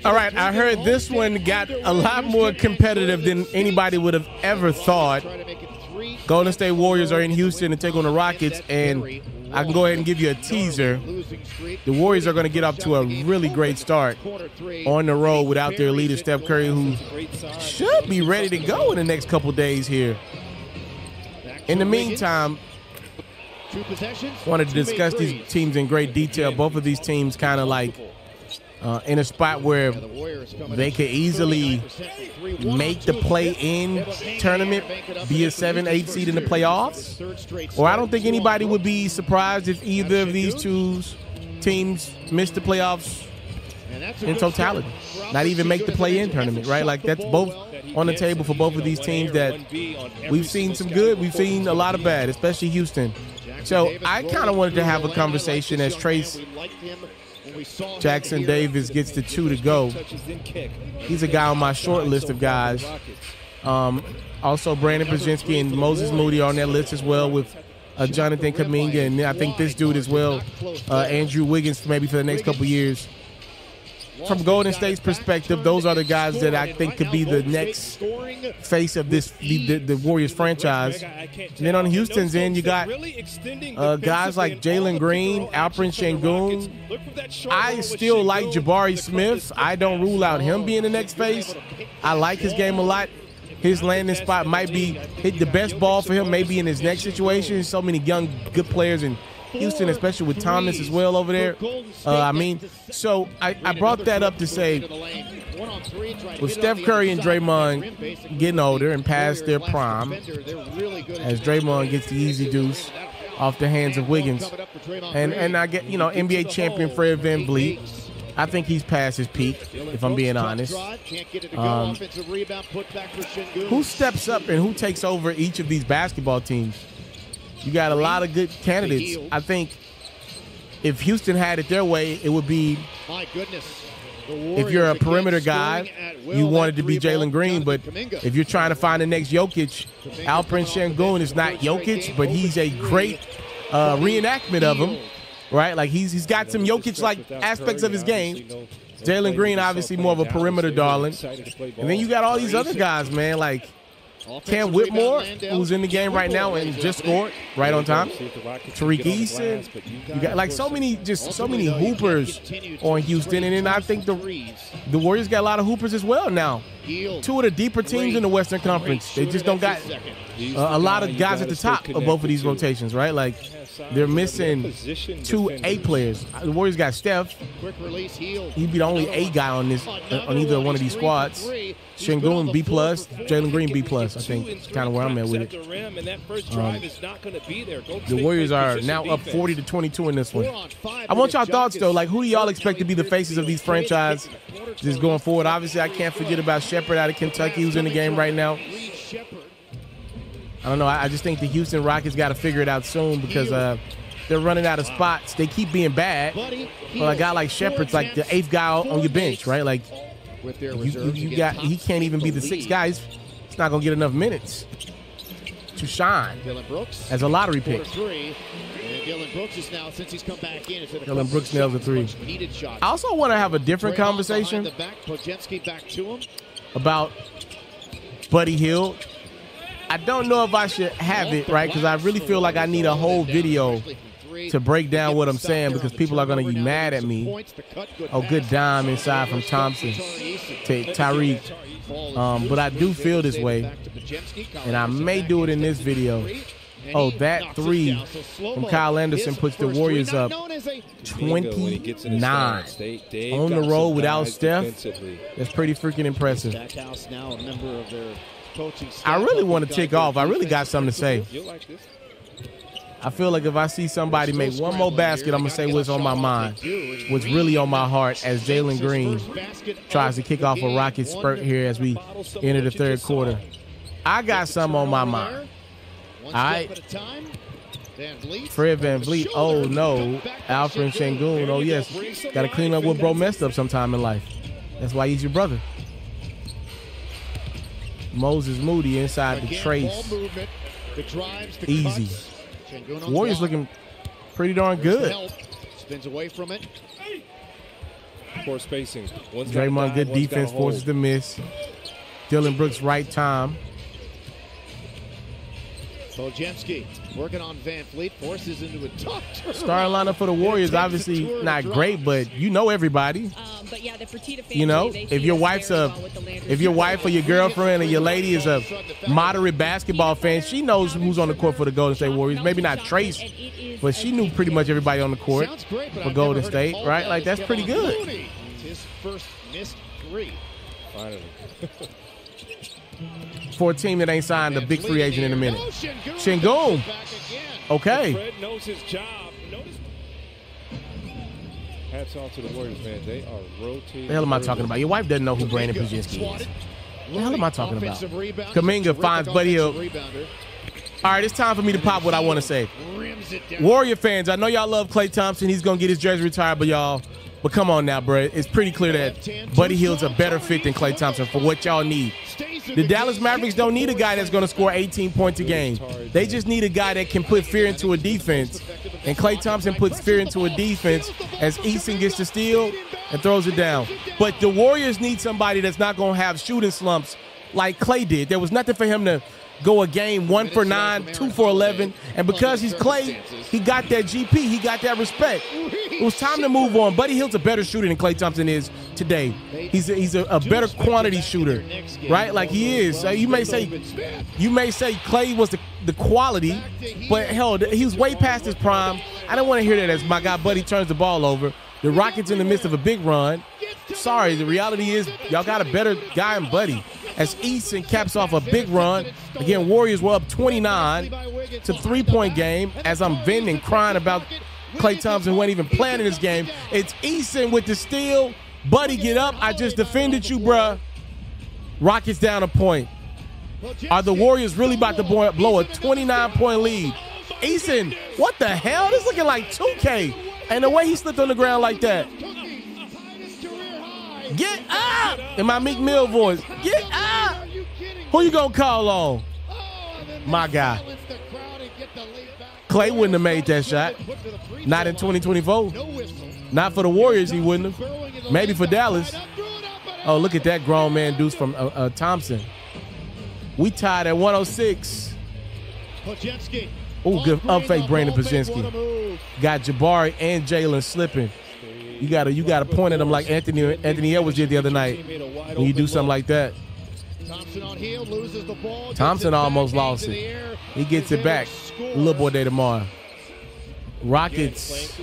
All right, I heard this one got a lot more competitive than anybody would have ever thought. Golden State Warriors are in Houston to take on the Rockets, and I can go ahead and give you a teaser. The Warriors are going to get off to a really great start on the road without their leader, Steph Curry, who should be ready to go in the next couple days here. In the meantime, wanted to discuss these teams in great detail. Both of these teams kind of like in a spot where they could easily make the play-in tournament, be a 7-8 seed in the playoffs. Or I don't think anybody would be surprised if either of these two teams missed the playoffs in totality. Not even make the play-in tournament, right? Like, that's both on the table for both of these teams that we've seen some good, we've seen a lot of bad, especially Houston. So I kind of wanted to have a conversation as Trace Jackson Davis gets the 2 to go. He's a guy on my short list of guys. Also, Brandon Brzezinski and Moses Moody are on that list as well, with Jonathan Kuminga, and I think this dude as well, Andrew Wiggins, maybe for the next couple years. From Golden State's perspective, those are the guys that I think could be the next face of this the Warriors franchise. And then on Houston's end, you got guys like Jalen Green, Alperen Sengun. I still like Jabari Smith. I don't rule out him being the next face. I like his game a lot. His landing spot might be hit the best ball for him maybe in his next situation. So many young, good players in Houston, especially with Thomas as well over there. So I brought that up to say, with Steph Curry and Draymond getting older and past their prime, as Draymond gets the easy deuce off the hands of Wiggins, and I get, NBA champion Fred VanVleet, I think he's past his peak, if I'm being honest. Who steps up and who takes over each of these basketball teams? You got a lot of good candidates. I think if Houston had it their way, it would be, if you're a perimeter guy, you want it to be Jalen Green. But if you're trying to find the next Jokic, Alperen Sengun is not Jokic, but he's a great reenactment of him, right? Like, he's got some Jokic-like aspects of his game. Jalen Green, obviously more of a perimeter darling. And then you got all these other guys, man, like Cam Whitmore, who's in the game right now and just scored right on time. Tariq Eason. You got like so many hoopers on Houston, and then I think the Warriors got a lot of hoopers as well now. 2 of the deeper teams in the Western Conference, they just don't got a lot of guys at the top of both of these rotations, right? Like, they're missing 2 A players. The Warriors got Steph. He'd be the only A guy on either one of these squads. Sengun B+, Jalen Green B+. I think that's kind of where I'm at with it. The Warriors are now up 40-22 in this one. I want y'all thoughts though. Like, who do y'all expect to be the faces of these franchises just going forward? Obviously, I can't forget about Shepherd out of Kentucky, who's in the game right now. I don't know. I just think the Houston Rockets got to figure it out soon because they're running out of spots. They keep being bad. Well, a guy like Shepherd's like the 8th guy on your bench, right? Like, he can't even be the 6th guy. He's not going to get enough minutes to shine as a lottery pick. Dillon Brooks nails a 3. I also want to have a different conversation about Buddy Hield. I don't know if I should have it, right, because I really feel like I need a whole video to break down what I'm saying because people are going to be mad at me. Oh, good dime inside from Thompson to Tyreek. But I do feel this way, and I may do it in this video. Oh, that 3 from Kyle Anderson puts the Warriors up 29 on the road without Steph. That's pretty freaking impressive. I really want to tick off. I really got something to say. I feel like if I see somebody make one more basket, I'm going to say what's on my mind, what's really on my heart as Jalen Green tries to kick off a Rocket spurt here as we enter the 3rd quarter. I got something on my mind. All right. Fred VanVleet. Oh, no. Alperen Sengun. Oh, yes. Got to clean up what bro messed up sometime in life. That's why he's your brother. Moses Moody inside the trace. Easy. Warriors looking pretty darn good. Spins away from it. Poor spacing. Draymond, good defense, forces the miss. Dylan Brooks, right time. Podziemski working on Van Fleet, forces into a tough turn. Starting lineup for the Warriors, obviously not great, but you know everybody. But yeah, the Fertitta family, you know, if your wife's if your wife or your girlfriend or your lady is a moderate basketball fan, she knows who's on the court for the Golden State Warriors. Maybe not Trace, but she knew pretty much everybody on the court for Golden State, right? Like, that's pretty good. His first missed three. Finally. For a team that ain't signed a big free agent in a minute. Şengün. Okay. Fred knows his job. Hats off to the Warriors, man. They are rotating. The hell am I talking about? Your wife doesn't know who Brandon Podziemski is. The hell am I talking about? Kuminga finds Buddy Hield. All right, it's time for me to pop what I want to say. Warrior fans, I know y'all love Klay Thompson. He's going to get his jersey retired, but come on now, bro. It's pretty clear that Buddy Hield's a better fit than Klay Thompson for what y'all need. The Dallas Mavericks don't need a guy that's going to score 18 points a game. They just need a guy that can put fear into a defense. And Klay Thompson puts fear into a defense as Easton gets the steal and throws it down. But the Warriors need somebody that's not going to have shooting slumps like Klay did. There was nothing for him to go a game 1 for 9, 2 for 11. And because he's Klay, he got that GP. He got that respect. It was time to move on. Buddy Hield's a better shooter than Klay Thompson is today. He's a better quantity shooter, right? Like he is. You may say Klay was the quality, but hell, he was way past his prime. I don't want to hear that as my guy Buddy turns the ball over. The Rockets in the midst of a big run. Sorry, the reality is y'all got a better guy in Buddy. As Easton caps off a big run. Again, Warriors were up 29 to three-point game. As I'm venting and crying about Klay Thompson, who ain't even playing in this game. It's Easton with the steal. Buddy, get up. I just defended you, bruh. Rockets down a point. Are the Warriors really about to blow a 29-point lead? Easton, what the hell? This looking like 2K. And the way he slipped on the ground like that. Get up! In my Meek Mill voice. Get up! Who you gonna call on? My guy. Klay wouldn't have made that shot. Not in 2024. Not for the Warriors, he wouldn't have. Maybe for Dallas. Oh, look at that grown man deuce from Thompson. We tied at 106. Oh, good up fake Brandon Podziemski. Got Jabari and Jalen slipping. You gotta point at him like Anthony Edwards did the other night when you do something like that. Thompson almost lost it. He gets it back. Little boy day tomorrow. Rockets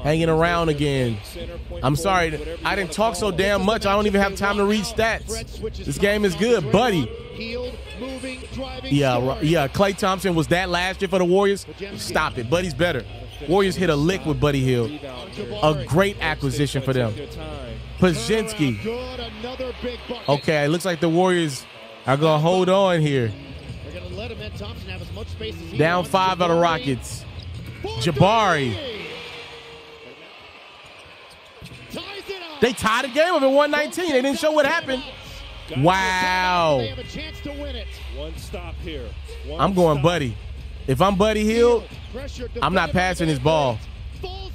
hanging around again. I'm sorry, I didn't talk so damn much. I don't even have time to read stats. This game is good, buddy. Yeah, Klay Thompson was that last year for the Warriors. Stop it, Buddy's better. Warriors hit a lick with Buddy Hield. A great acquisition for them. Podziemski. Okay, it looks like the Warriors are going to hold on here. Down 5 on the Rockets. Jabari. They tied the game up at 119. They didn't show what happened. Wow. I'm going Buddy. If I'm Buddy Hield, I'm not passing his ball.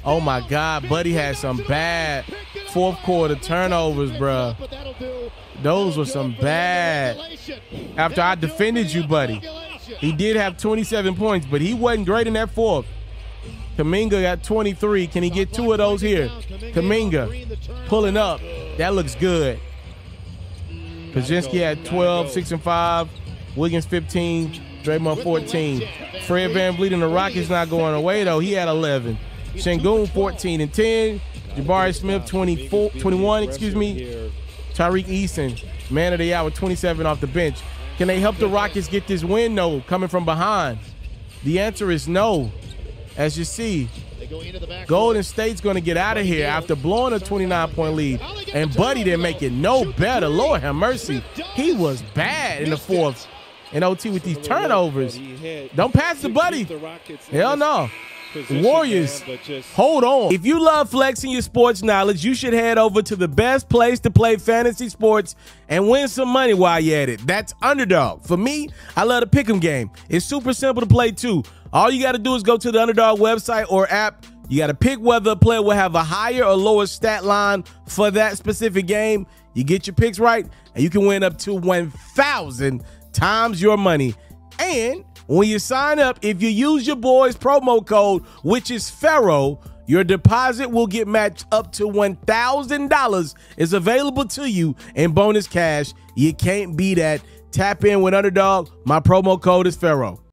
Oh, my God. Buddy had some bad fourth quarter turnovers, bro. Those were some bad. After I defended you, Buddy. He did have 27 points, but he wasn't great in that fourth. Kuminga got 23. Can he get 2 of those here? Kuminga pulling up. That looks good. Podziemski had 12, 6 and 5. Wiggins 15. Draymond 14. Fred VanVleet and the Rockets not going away, though. He had 11. Şengün 14 and 10. Jabari Smith 21, excuse me. Tariq Easton, man of the hour, 27 off the bench. Can they help the Rockets get this win, though, coming from behind? The answer is no. As you see, Golden State's going to get out of here after blowing a 29-point lead. And Buddy didn't make it no better. Lord have mercy. He was bad in the fourth. In OT with these turnovers. Don't pass the Buddy. Hell no. Warriors, hold on. If you love flexing your sports knowledge, you should head over to the best place to play fantasy sports and win some money while you're at it. That's Underdog. For me, I love the pick'em game. It's super simple to play too. All you got to do is go to the Underdog website or app, You got to pick whether a player will have a higher or lower stat line for that specific game. You get your picks right, and you can win up to 1,000 times your money. And when you sign up, if you use your boy's promo code, which is Ferro, your deposit will get matched up to $1,000 is available to you in bonus cash. You can't beat that. Tap in with Underdog. My promo code is Ferro.